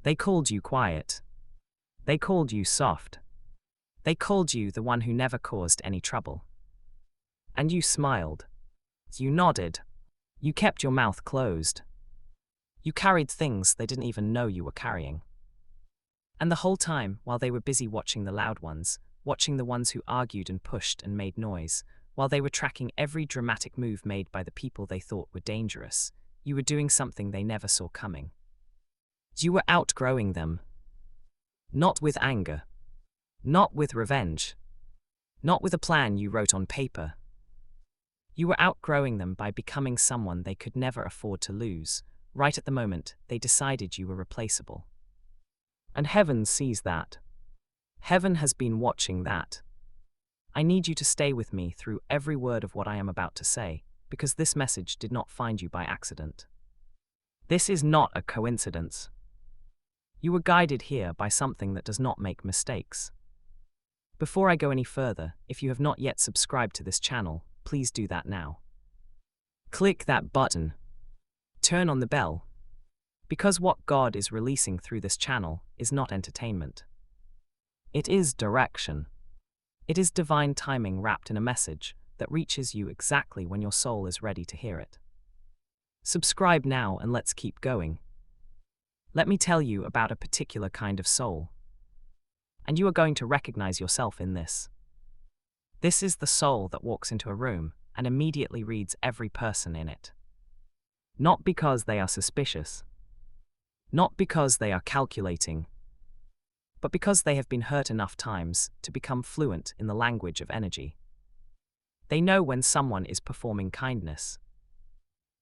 They called you quiet. They called you soft. They called you the one who never caused any trouble. And you smiled. You nodded. You kept your mouth closed. You carried things they didn't even know you were carrying. And the whole time, while they were busy watching the loud ones, watching the ones who argued and pushed and made noise, while they were tracking every dramatic move made by the people they thought were dangerous, you were doing something they never saw coming. You were outgrowing them. Not with anger. Not with revenge. Not with a plan you wrote on paper. You were outgrowing them by becoming someone they could never afford to lose, right at the moment they decided you were replaceable. And heaven sees that. Heaven has been watching that. I need you to stay with me through every word of what I am about to say, because this message did not find you by accident. This is not a coincidence. You were guided here by something that does not make mistakes. Before I go any further, if you have not yet subscribed to this channel, please do that now. Click that button. Turn on the bell. Because what God is releasing through this channel is not entertainment. It is direction. It is divine timing wrapped in a message that reaches you exactly when your soul is ready to hear it. Subscribe now and let's keep going. Let me tell you about a particular kind of soul. And you are going to recognize yourself in this. This is the soul that walks into a room and immediately reads every person in it. Not because they are suspicious. Not because they are calculating. But because they have been hurt enough times to become fluent in the language of energy. They know when someone is performing kindness.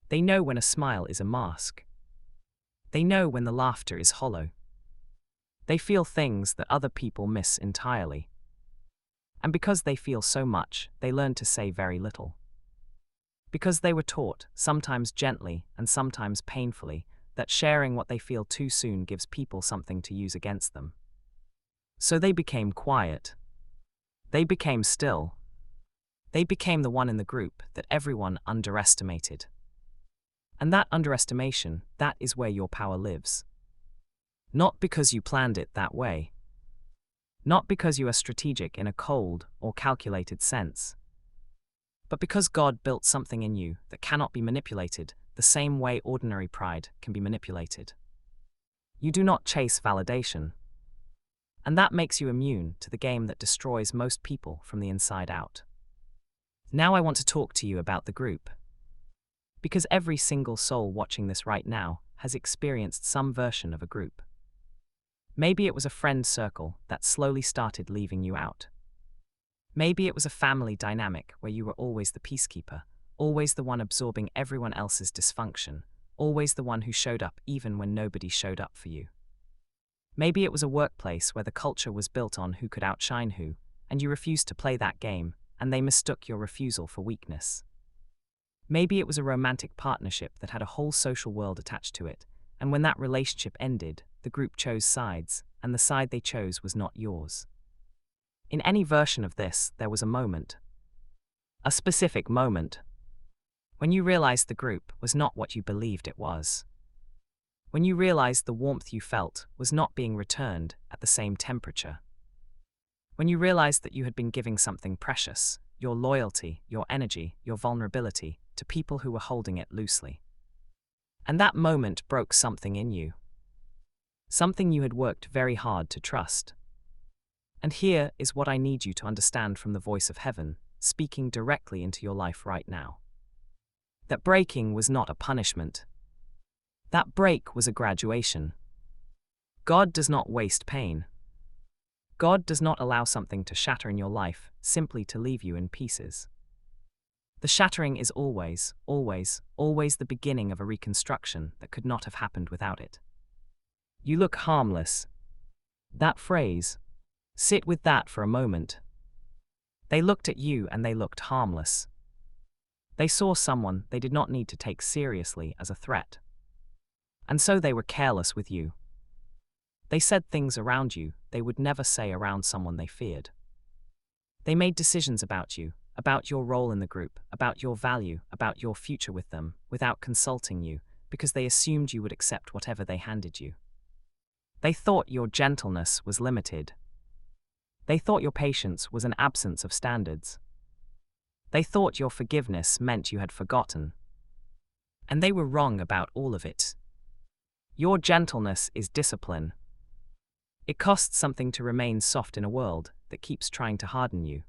They know when a smile is a mask. They know when the laughter is hollow. They feel things that other people miss entirely. And because they feel so much, they learn to say very little. Because they were taught, sometimes gently and sometimes painfully, that sharing what they feel too soon gives people something to use against them. So they became quiet. They became still. They became the one in the group that everyone underestimated. And that underestimation, that is where your power lives. Not because you planned it that way. Not because you are strategic in a cold or calculated sense. But because God built something in you that cannot be manipulated the same way ordinary pride can be manipulated. You do not chase validation. And that makes you immune to the game that destroys most people from the inside out. Now I want to talk to you about the group. Because every single soul watching this right now has experienced some version of a group. Maybe it was a friend circle that slowly started leaving you out. Maybe it was a family dynamic where you were always the peacekeeper, always the one absorbing everyone else's dysfunction, always the one who showed up even when nobody showed up for you. Maybe it was a workplace where the culture was built on who could outshine who, and you refused to play that game, and they mistook your refusal for weakness. Maybe it was a romantic partnership that had a whole social world attached to it, and when that relationship ended, the group chose sides, and the side they chose was not yours. In any version of this, there was a moment. A specific moment. When you realized the group was not what you believed it was. When you realized the warmth you felt was not being returned at the same temperature. When you realized that you had been giving something precious, your loyalty, your energy, your vulnerability, to people who were holding it loosely. And that moment broke something in you. Something you had worked very hard to trust. And here is what I need you to understand from the voice of heaven, speaking directly into your life right now. That breaking was not a punishment. That break was a graduation. God does not waste pain. God does not allow something to shatter in your life simply to leave you in pieces. The shattering is always, always, always the beginning of a reconstruction that could not have happened without it. You look harmless. That phrase. Sit with that for a moment. They looked at you and they looked harmless. They saw someone they did not need to take seriously as a threat. And so they were careless with you. They said things around you they would never say around someone they feared. They made decisions about you, about your role in the group, about your value, about your future with them, without consulting you, because they assumed you would accept whatever they handed you. They thought your gentleness was limited. They thought your patience was an absence of standards. They thought your forgiveness meant you had forgotten. And they were wrong about all of it. Your gentleness is discipline. It costs something to remain soft in a world that keeps trying to harden you.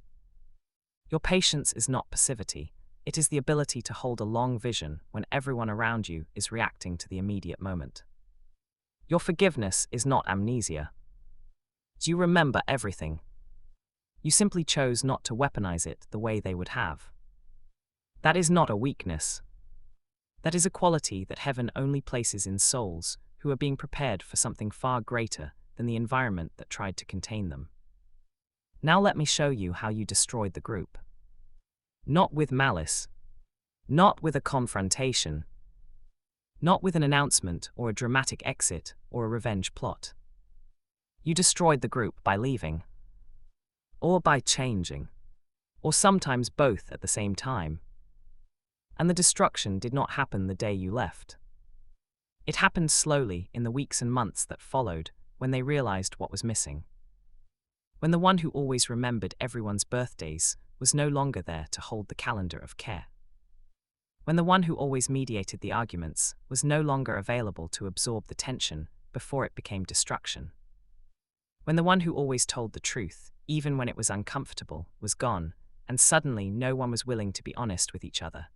Your patience is not passivity. It is the ability to hold a long vision when everyone around you is reacting to the immediate moment. Your forgiveness is not amnesia. You remember everything. You simply chose not to weaponize it the way they would have. That is not a weakness. That is a quality that heaven only places in souls who are being prepared for something far greater than the environment that tried to contain them. Now let me show you how you destroyed the group. Not with malice. Not with a confrontation. Not with an announcement or a dramatic exit or a revenge plot. You destroyed the group by leaving. Or by changing. Or sometimes both at the same time. And the destruction did not happen the day you left. It happened slowly in the weeks and months that followed when they realized what was missing. When the one who always remembered everyone's birthdays was no longer there to hold the calendar of care. When the one who always mediated the arguments was no longer available to absorb the tension before it became destruction. When the one who always told the truth, even when it was uncomfortable, was gone, and suddenly no one was willing to be honest with each other.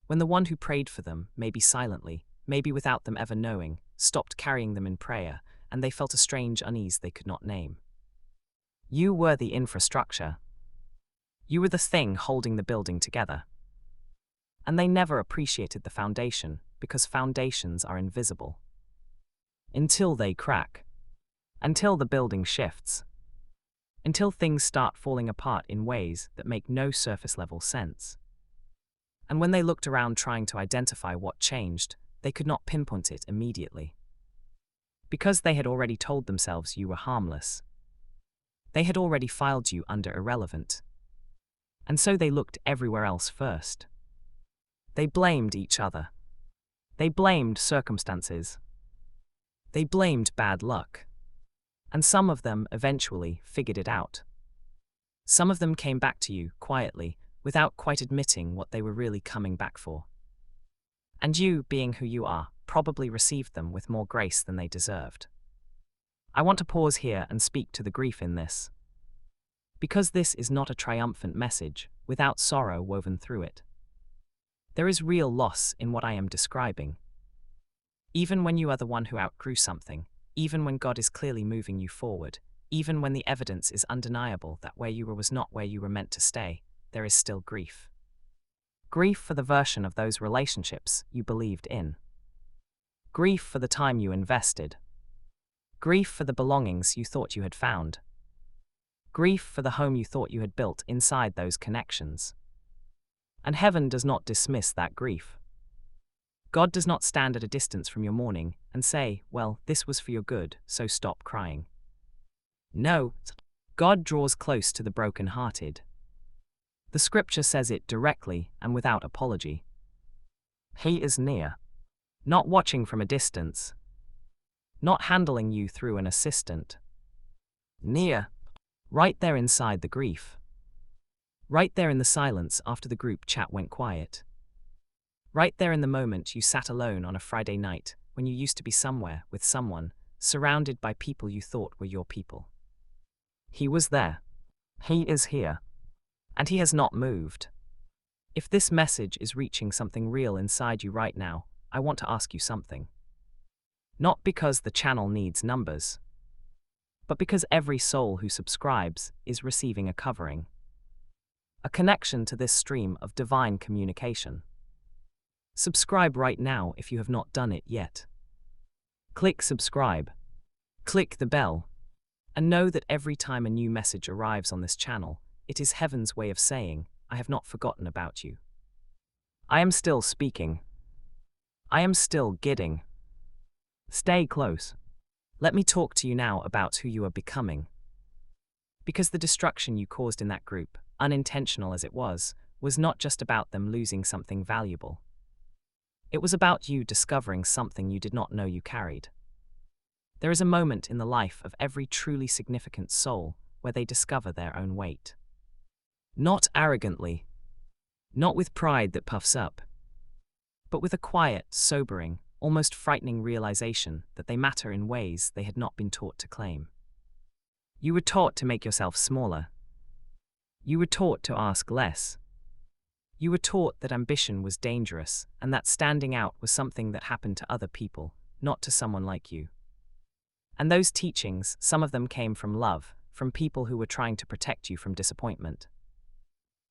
When the one who prayed for them, maybe silently, maybe without them ever knowing, stopped carrying them in prayer, and they felt a strange unease they could not name. You were the infrastructure. You were the thing holding the building together. And they never appreciated the foundation, because foundations are invisible. Until they crack. Until the building shifts. Until things start falling apart in ways that make no surface-level sense. And when they looked around trying to identify what changed, they could not pinpoint it immediately. Because they had already told themselves you were harmless. They had already filed you under irrelevant. And so they looked everywhere else first. They blamed each other. They blamed circumstances. They blamed bad luck. And some of them eventually figured it out. Some of them came back to you quietly, without quite admitting what they were really coming back for. And you, being who you are, probably received them with more grace than they deserved. I want to pause here and speak to the grief in this. Because this is not a triumphant message, without sorrow woven through it. There is real loss in what I am describing. Even when you are the one who outgrew something, even when God is clearly moving you forward, even when the evidence is undeniable that where you were was not where you were meant to stay, there is still grief. Grief for the version of those relationships you believed in. Grief for the time you invested. Grief for the belongings you thought you had found. Grief for the home you thought you had built inside those connections. And heaven does not dismiss that grief. God does not stand at a distance from your mourning and say, well, this was for your good, so stop crying. No, God draws close to the broken-hearted. The scripture says it directly and without apology. He is near. Not watching from a distance. Not handling you through an assistant. Near. Right there inside the grief. Right there in the silence after the group chat went quiet. Right there in the moment you sat alone on a Friday night when you used to be somewhere with someone, surrounded by people you thought were your people. He was there. He is here. And he has not moved. If this message is reaching something real inside you right now, I want to ask you something. Not because the channel needs numbers, but because every soul who subscribes is receiving a covering. A connection to this stream of divine communication. Subscribe right now if you have not done it yet. Click subscribe. Click the bell. And know that every time a new message arrives on this channel, it is heaven's way of saying, I have not forgotten about you. I am still speaking. I am still guiding. Stay close. Let me talk to you now about who you are becoming. Because the destruction you caused in that group, unintentional as it was not just about them losing something valuable. It was about you discovering something you did not know you carried. There is a moment in the life of every truly significant soul where they discover their own weight. Not arrogantly, not with pride that puffs up, but with a quiet, sobering, almost frightening realization that they matter in ways they had not been taught to claim. You were taught to make yourself smaller. You were taught to ask less. You were taught that ambition was dangerous and that standing out was something that happened to other people, not to someone like you. And those teachings, some of them came from love, from people who were trying to protect you from disappointment.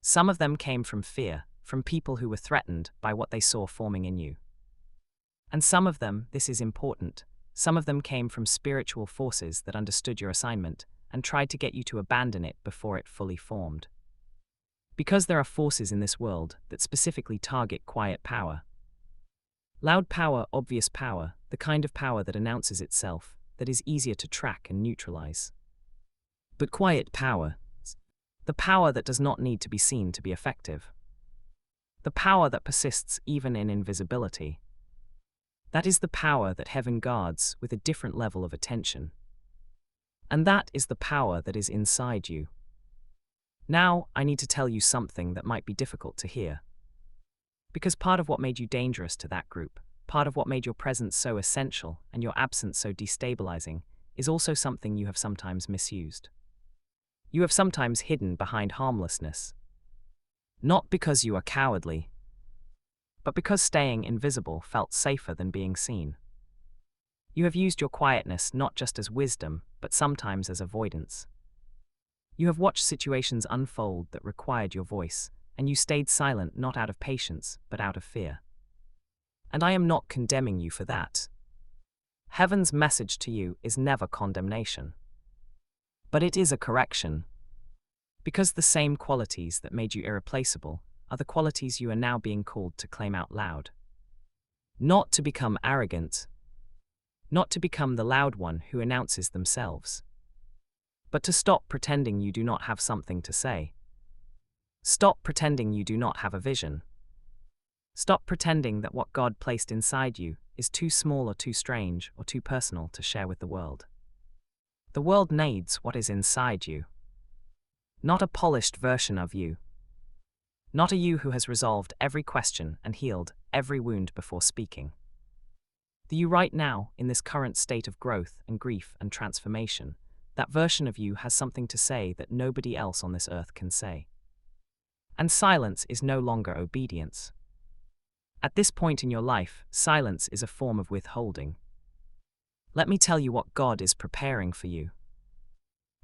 Some of them came from fear, from people who were threatened by what they saw forming in you. And some of them, this is important, some of them came from spiritual forces that understood your assignment and tried to get you to abandon it before it fully formed. Because there are forces in this world that specifically target quiet power. Loud power, obvious power, the kind of power that announces itself, that is easier to track and neutralize. But quiet power, the power that does not need to be seen to be effective. The power that persists even in invisibility. That is the power that heaven guards with a different level of attention. And that is the power that is inside you. Now, I need to tell you something that might be difficult to hear. Because part of what made you dangerous to that group, part of what made your presence so essential and your absence so destabilizing, is also something you have sometimes misused. You have sometimes hidden behind harmlessness. Not because you are cowardly, but because staying invisible felt safer than being seen. You have used your quietness not just as wisdom, but sometimes as avoidance. You have watched situations unfold that required your voice, and you stayed silent not out of patience, but out of fear. And I am not condemning you for that. Heaven's message to you is never condemnation. But it is a correction. Because the same qualities that made you irreplaceable are the qualities you are now being called to claim out loud. Not to become arrogant. Not to become the loud one who announces themselves. But to stop pretending you do not have something to say. Stop pretending you do not have a vision. Stop pretending that what God placed inside you is too small or too strange or too personal to share with the world. The world needs what is inside you. Not a polished version of you. Not a you who has resolved every question and healed every wound before speaking. The you right now, in this current state of growth and grief and transformation, that version of you has something to say that nobody else on this earth can say. And silence is no longer obedience. At this point in your life, silence is a form of withholding. Let me tell you what God is preparing for you.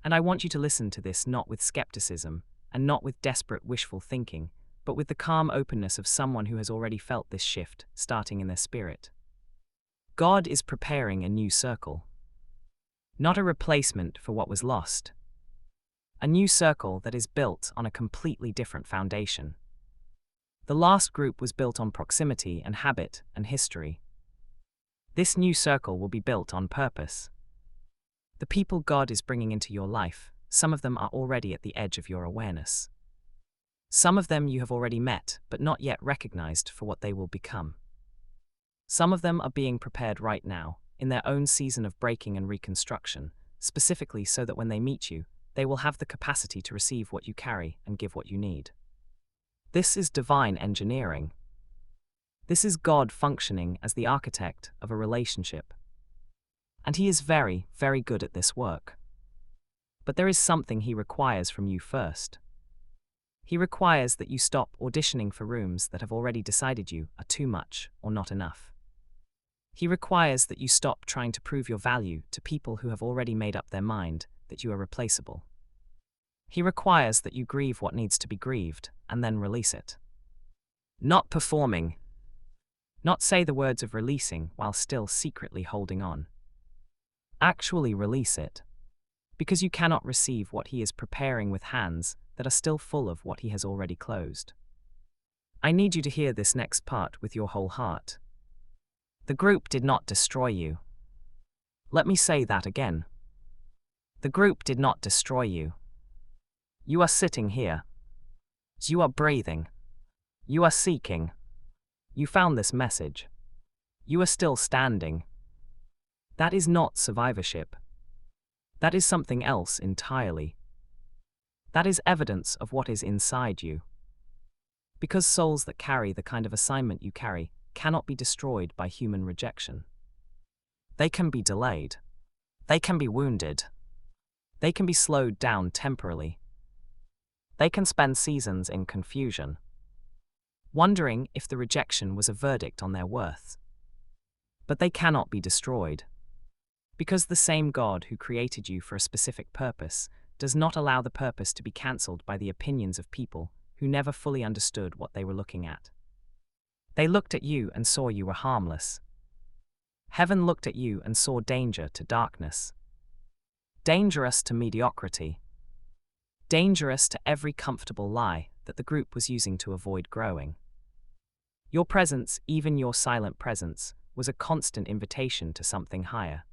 And I want you to listen to this not with skepticism, and not with desperate wishful thinking, but with the calm openness of someone who has already felt this shift starting in their spirit. God is preparing a new circle. Not a replacement for what was lost. A new circle that is built on a completely different foundation. The last group was built on proximity and habit and history. This new circle will be built on purpose. The people God is bringing into your life, some of them are already at the edge of your awareness. Some of them you have already met, but not yet recognized for what they will become. Some of them are being prepared right now, in their own season of breaking and reconstruction, specifically so that when they meet you, they will have the capacity to receive what you carry and give what you need. This is divine engineering. This is God functioning as the architect of a relationship. And He is very, very good at this work. But there is something He requires from you first. He requires that you stop auditioning for rooms that have already decided you are too much or not enough. He requires that you stop trying to prove your value to people who have already made up their mind that you are replaceable. He requires that you grieve what needs to be grieved and then release it. Not performing. Not say the words of releasing while still secretly holding on. Actually release it. Because you cannot receive what He is preparing with hands that are still full of what He has already closed. I need you to hear this next part with your whole heart. The group did not destroy you. Let me say that again. The group did not destroy you. You are sitting here. You are breathing. You are seeking. You found this message. You are still standing. That is not survivorship. That is something else entirely. That is evidence of what is inside you. Because souls that carry the kind of assignment you carry cannot be destroyed by human rejection. They can be delayed. They can be wounded. They can be slowed down temporarily. They can spend seasons in confusion, wondering if the rejection was a verdict on their worth. But they cannot be destroyed. Because the same God who created you for a specific purpose does not allow the purpose to be cancelled by the opinions of people who never fully understood what they were looking at. They looked at you and saw you were harmless. Heaven looked at you and saw danger to darkness. Dangerous to mediocrity. Dangerous to every comfortable lie that the group was using to avoid growing. Your presence, even your silent presence, was a constant invitation to something higher.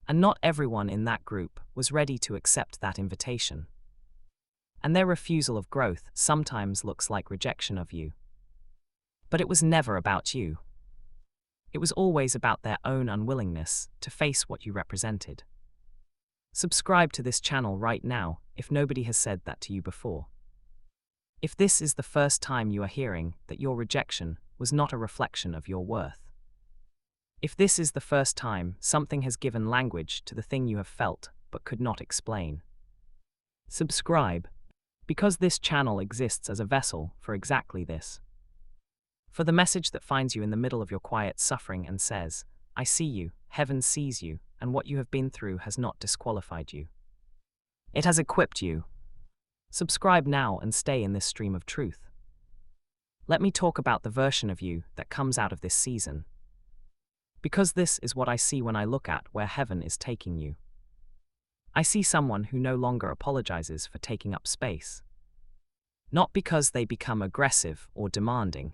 And not everyone in that group was ready to accept that invitation. And their refusal of growth sometimes looks like rejection of you. But it was never about you. It was always about their own unwillingness to face what you represented. Subscribe to this channel right now if nobody has said that to you before. If this is the first time you are hearing that your rejection was not a reflection of your worth. If this is the first time something has given language to the thing you have felt but could not explain. Subscribe, because this channel exists as a vessel for exactly this. For the message that finds you in the middle of your quiet suffering and says, I see you, heaven sees you, and what you have been through has not disqualified you. It has equipped you. Subscribe now and stay in this stream of truth. Let me talk about the version of you that comes out of this season. Because this is what I see when I look at where heaven is taking you. I see someone who no longer apologizes for taking up space. Not because they become aggressive or demanding,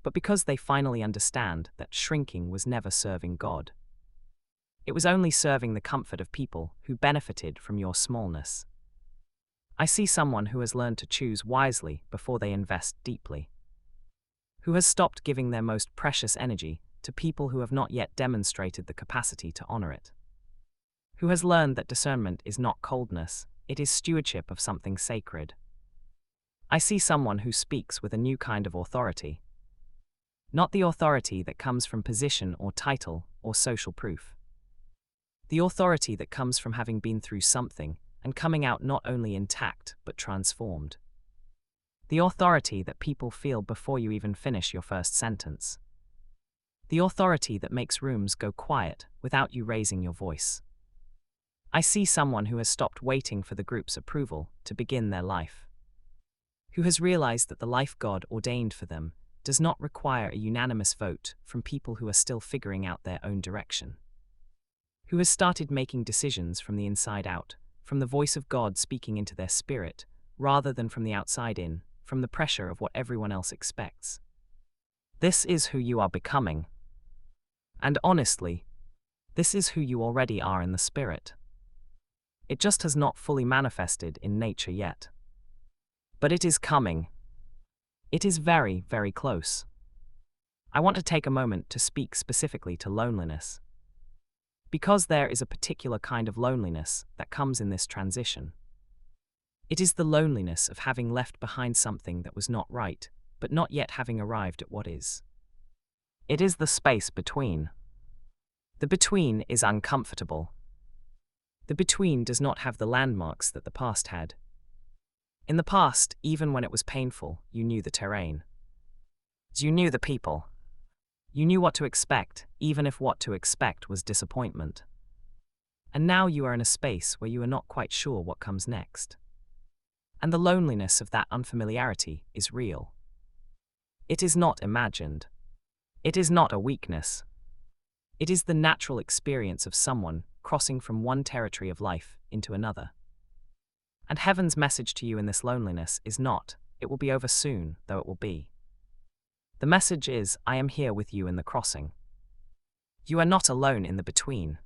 but because they finally understand that shrinking was never serving God. It was only serving the comfort of people who benefited from your smallness. I see someone who has learned to choose wisely before they invest deeply. Who has stopped giving their most precious energy to people who have not yet demonstrated the capacity to honor it. Who has learned that discernment is not coldness, it is stewardship of something sacred. I see someone who speaks with a new kind of authority. Not the authority that comes from position or title or social proof. The authority that comes from having been through something and coming out not only intact but transformed. The authority that people feel before you even finish your first sentence. The authority that makes rooms go quiet without you raising your voice. I see someone who has stopped waiting for the group's approval to begin their life. Who has realized that the life God ordained for them does not require a unanimous vote from people who are still figuring out their own direction. Who has started making decisions from the inside out, from the voice of God speaking into their spirit, rather than from the outside in, from the pressure of what everyone else expects. This is who you are becoming. And honestly, this is who you already are in the spirit. It just has not fully manifested in nature yet. But it is coming. It is very, very close. I want to take a moment to speak specifically to loneliness. Because there is a particular kind of loneliness that comes in this transition. It is the loneliness of having left behind something that was not right, but not yet having arrived at what is. It is the space between. The between is uncomfortable. The between does not have the landmarks that the past had. In the past, even when it was painful, you knew the terrain. You knew the people. You knew what to expect, even if what to expect was disappointment. And now you are in a space where you are not quite sure what comes next. And the loneliness of that unfamiliarity is real. It is not imagined. It is not a weakness. It is the natural experience of someone crossing from one territory of life into another. And heaven's message to you in this loneliness is not, it will be over soon, though it will be. The message is, I am here with you in the crossing. You are not alone in the between.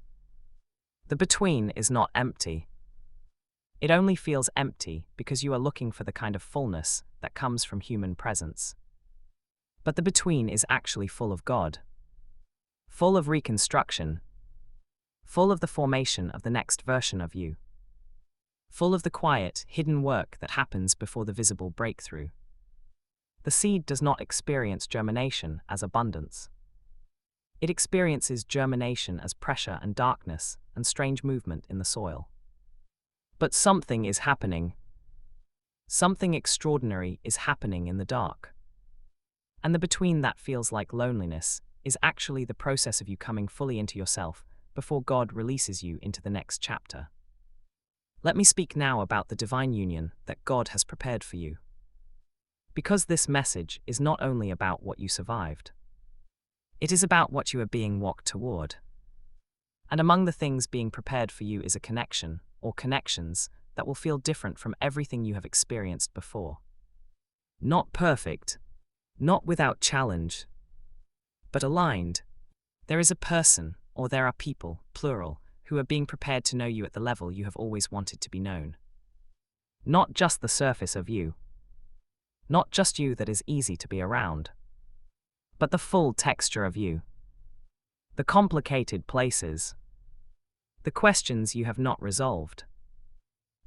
The between is not empty. It only feels empty because you are looking for the kind of fullness that comes from human presence. But the between is actually full of God. full of reconstruction, full of the formation of the next version of you, full of the quiet, hidden work that happens before the visible breakthrough. The seed does not experience germination as abundance. It experiences germination as pressure and darkness and strange movement in the soil. But something is happening. Something extraordinary is happening in the dark. And the between that feels like loneliness is actually the process of you coming fully into yourself before God releases you into the next chapter. Let me speak now about the divine union that God has prepared for you. Because this message is not only about what you survived. It is about what you are being walked toward. And among the things being prepared for you is a connection, or connections, that will feel different from everything you have experienced before. Not perfect, not without challenge, but aligned. There is a person, or there are people, plural, who are being prepared to know you at the level you have always wanted to be known. Not just the surface of you. Not just you that is easy to be around. But the full texture of you. The complicated places. The questions you have not resolved.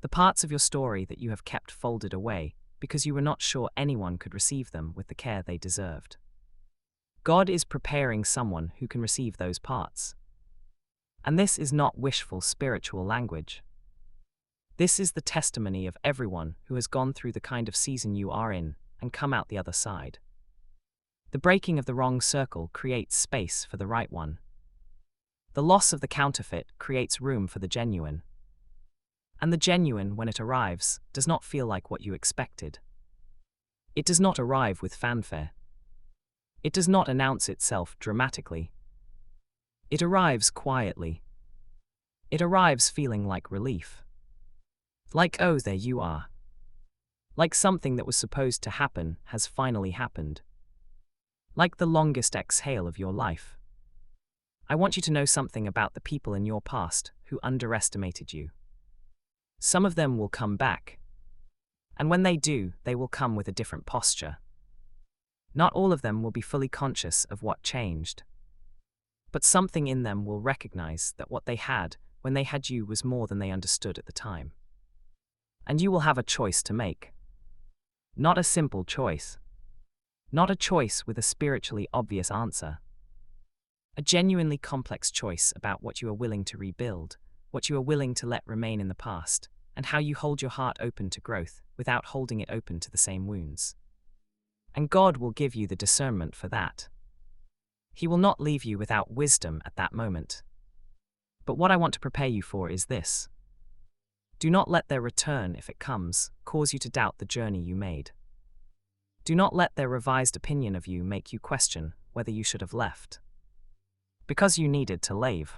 The parts of your story that you have kept folded away because you were not sure anyone could receive them with the care they deserved. God is preparing someone who can receive those parts. And this is not wishful spiritual language. This is the testimony of everyone who has gone through the kind of season you are in and come out the other side. The breaking of the wrong circle creates space for the right one. The loss of the counterfeit creates room for the genuine. And the genuine, when it arrives, does not feel like what you expected. It does not arrive with fanfare. It does not announce itself dramatically. It arrives quietly. It arrives feeling like relief. Like, oh, there you are. Like something that was supposed to happen has finally happened. Like the longest exhale of your life. I want you to know something about the people in your past who underestimated you. Some of them will come back. And when they do, they will come with a different posture. Not all of them will be fully conscious of what changed. But something in them will recognize that what they had when they had you was more than they understood at the time. And you will have a choice to make. Not a simple choice. Not a choice with a spiritually obvious answer. A genuinely complex choice about what you are willing to rebuild, what you are willing to let remain in the past, and how you hold your heart open to growth without holding it open to the same wounds. And God will give you the discernment for that. He will not leave you without wisdom at that moment. But what I want to prepare you for is this. Do not let their return, if it comes, cause you to doubt the journey you made. Do not let their revised opinion of you make you question whether you should have left. Because you needed to leave.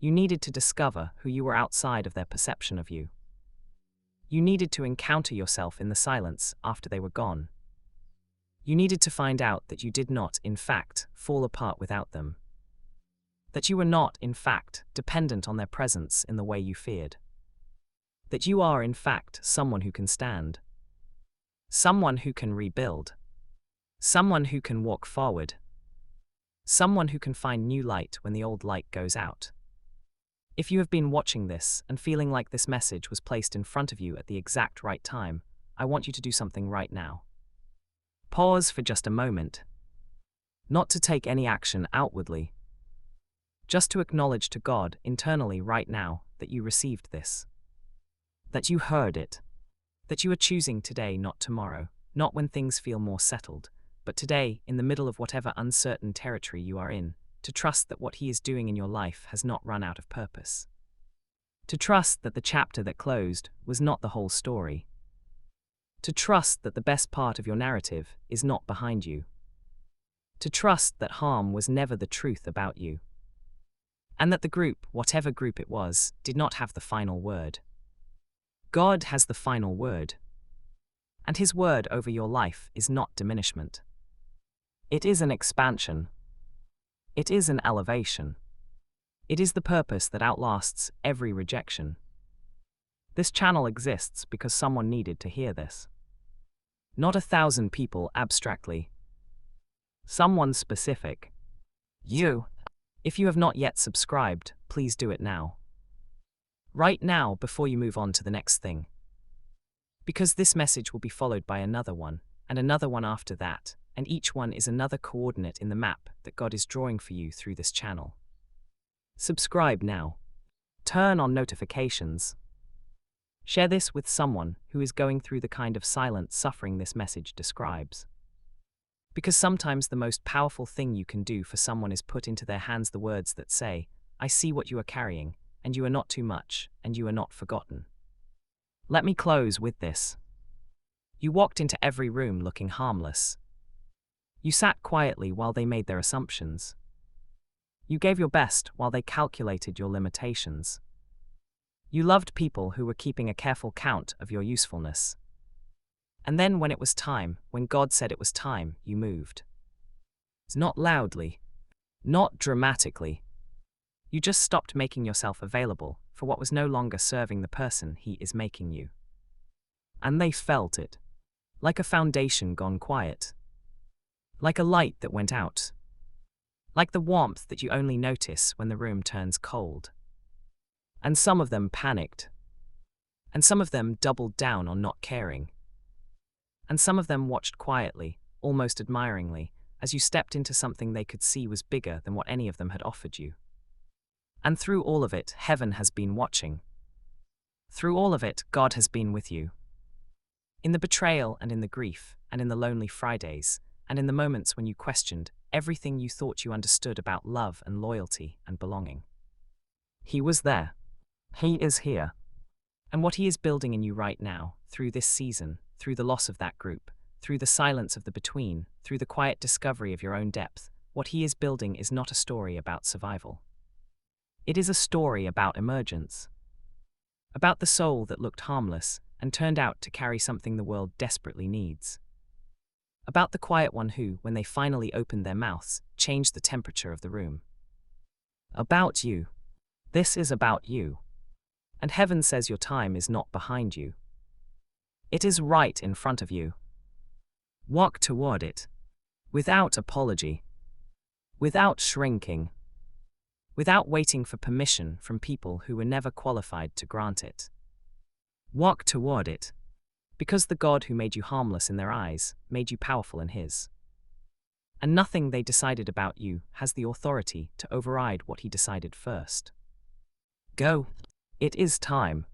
You needed to discover who you were outside of their perception of you. You needed to encounter yourself in the silence after they were gone. You needed to find out that you did not, in fact, fall apart without them. That you were not, in fact, dependent on their presence in the way you feared. That you are, in fact, someone who can stand. Someone who can rebuild. Someone who can walk forward. Someone who can find new light when the old light goes out. If you have been watching this and feeling like this message was placed in front of you at the exact right time, I want you to do something right now. Pause for just a moment. Not to take any action outwardly. Just to acknowledge to God internally right now that you received this. That you heard it. That you are choosing today, not tomorrow, not when things feel more settled, but today, in the middle of whatever uncertain territory you are in, to trust that what He is doing in your life has not run out of purpose. To trust that the chapter that closed was not the whole story. To trust that the best part of your narrative is not behind you. To trust that harm was never the truth about you. And that the group, whatever group it was, did not have the final word. God has the final word. And His word over your life is not diminishment. It is an expansion. It is an elevation. It is the purpose that outlasts every rejection. This channel exists because someone needed to hear this. Not 1,000 people abstractly. Someone specific. You. If you have not yet subscribed, please do it now. Right now, before you move on to the next thing. Because this message will be followed by another one, and another one after that, and each one is another coordinate in the map that God is drawing for you through this channel. Subscribe now. Turn on notifications. Share this with someone who is going through the kind of silent suffering this message describes. Because sometimes the most powerful thing you can do for someone is put into their hands the words that say, "I see what you are carrying, and you are not too much, and you are not forgotten." Let me close with this. You walked into every room looking harmless. You sat quietly while they made their assumptions. You gave your best while they calculated your limitations. You loved people who were keeping a careful count of your usefulness. And then when it was time, when God said it was time, you moved. Not loudly, not dramatically. You just stopped making yourself available for what was no longer serving the person He is making you. And they felt it. Like a foundation gone quiet. Like a light that went out. Like the warmth that you only notice when the room turns cold. And some of them panicked. And some of them doubled down on not caring. And some of them watched quietly, almost admiringly, as you stepped into something they could see was bigger than what any of them had offered you. And through all of it, heaven has been watching. Through all of it, God has been with you. In the betrayal and in the grief, and in the lonely Fridays, and in the moments when you questioned everything you thought you understood about love and loyalty and belonging. He was there. He is here. And what He is building in you right now, through this season, through the loss of that group, through the silence of the between, through the quiet discovery of your own depth, what He is building is not a story about survival. It is a story about emergence. About the soul that looked harmless and turned out to carry something the world desperately needs. About the quiet one who, when they finally opened their mouths, changed the temperature of the room. About you. This is about you. And heaven says your time is not behind you. It is right in front of you. Walk toward it. Without apology. Without shrinking. Without waiting for permission from people who were never qualified to grant it. Walk toward it. Because the God who made you harmless in their eyes made you powerful in His. And nothing they decided about you has the authority to override what He decided first. Go. It is time.